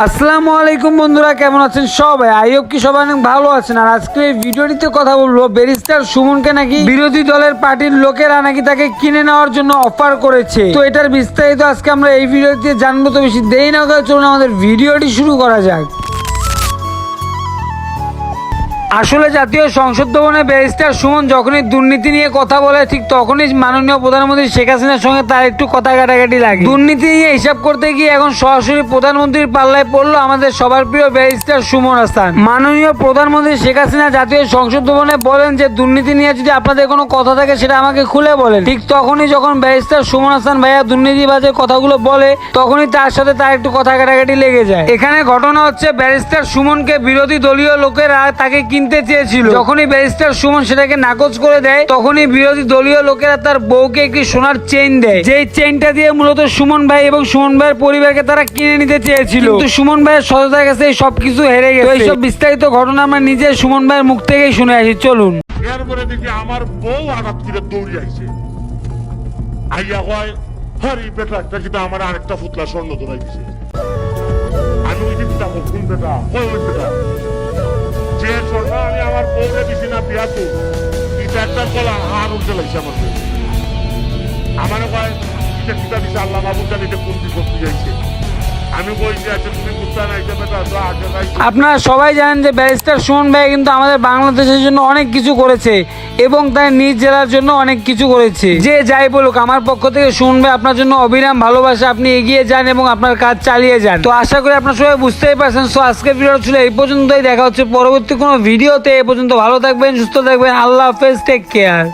আসসালামু আলাইকুম বন্ধুরা, কেমন আছেন সবাই? আই হোপ কি সবাই অনেক ভালো আছেন। আর আজকে এই ভিডিওটিতে কথা বলবো ব্যারিস্টার সুমনকে নাকি বিরোধী দলের পার্টির লোকেরা নাকি তাকে কিনে নেওয়ার জন্য অফার করেছে। তো এটার বিস্তারিত আজকে আমরা এই ভিডিওতে জানবো। তো বেশি দেরি না করে চলুন আমাদের ভিডিওটি শুরু করা যাক। আসলে জাতীয় সংসদ ভবনে ব্যারিস্টার সুমন যখনই দুর্নীতি নিয়ে কথা বলে, ঠিক তখনই মাননীয় প্রধানমন্ত্রী শেখ হাসিনার সঙ্গে তার একটু কথা কাটাকাটি লাগে। দুর্নীতি নিয়ে হিসাব করতে গিয়ে এখন সরাসরি প্রধানমন্ত্রীর পাল্লায় পড়লো আমাদের সবার প্রিয় ব্যারিস্টার সুমন হাসান। মাননীয় প্রধানমন্ত্রী শেখ হাসিনা জাতীয় সংসদ ভবনে বলেন যে দুর্নীতি নিয়ে যদি আপনাদের কোনো কথা থাকে সেটা আমাকে খুলে বলেন। ঠিক তখনই যখন ব্যারিস্টার সুমন হাসান ভাইয়া দুর্নীতিবাজের কথাগুলো বলে, তখনই তার সাথে তার একটু কথা কাটাকাটি লেগে যায়। এখানে ঘটনা হচ্ছে ব্যারিস্টার সুমনকে বিরোধী দলীয় লোকেরা তাকে কিনতে চেয়েছিল। যখনই ব্যারিস্টার সুমন সেটাকে নাকচ করে দেয়, তখনই বিরোধী দলীয় লোকেরা তার বউকে একটি সোনার চেইন দেয়, যেই চেইনটা দিয়ে মূলত সুমন ভাই এবং সুমন ভাইয়ের পরিবারকে তারা কিনে নিতে চেয়েছিল। কিন্তু সুমন ভাইয়ের সততার কাছে এই সবকিছু হেরে গেছে। এইসব বিস্তারিত ঘটনা আমরা নিজে সুমন ভাইয়ের মুখ থেকেই শুনে আসি, চলুন। এরপরে দেখি আমার বউ আঘাত করে দৌড়ে আইছে, আইয়া হয় হরি বেটা একটা কিন্তু আমার আরেকটা ফুতলা স্বর্ণ ধরাই দিছে। আমি ওই যে কিতাব কোন বেটা ওই বেটা যে স্বর্ণ আমি আমার বউরে দিছি না বিয়া তো এটা একটা কলা আর উল্টে লাগছে আমার বউ। আমার কয় এটা কিতাব দিছে আল্লাহ বাবুর জানি এটা কোন দিকে যাইছে। আমি বলছি আচ্ছা তুমি বুঝতে না এটা বেটা তো আগে যাইছে। আপনারা সবাই জানেন যে ব্যারিস্টার সুমন ভাই কিন্তু আমাদের বাংলাদেশের জন্য অনেক কিছু করেছে এবং তার নিজ জেলার জন্য অনেক কিছু করেছে। যে যাই বলুক, আমার পক্ষ থেকে সুমন ভাই আপনার জন্য অবিরাম ভালোবাসা। আপনি এগিয়ে যান এবং আপনার কাজ চালিয়ে যান। তো আশা করি আপনার সবাই বুঝতেই পারছেন। সো আজকের ভিডিও ছিল এই পর্যন্তই। দেখা হচ্ছে পরবর্তী কোনো ভিডিওতে। এ পর্যন্ত ভালো থাকবেন, সুস্থ থাকবেন। আল্লাহ হাফেজ, টেক কেয়ার।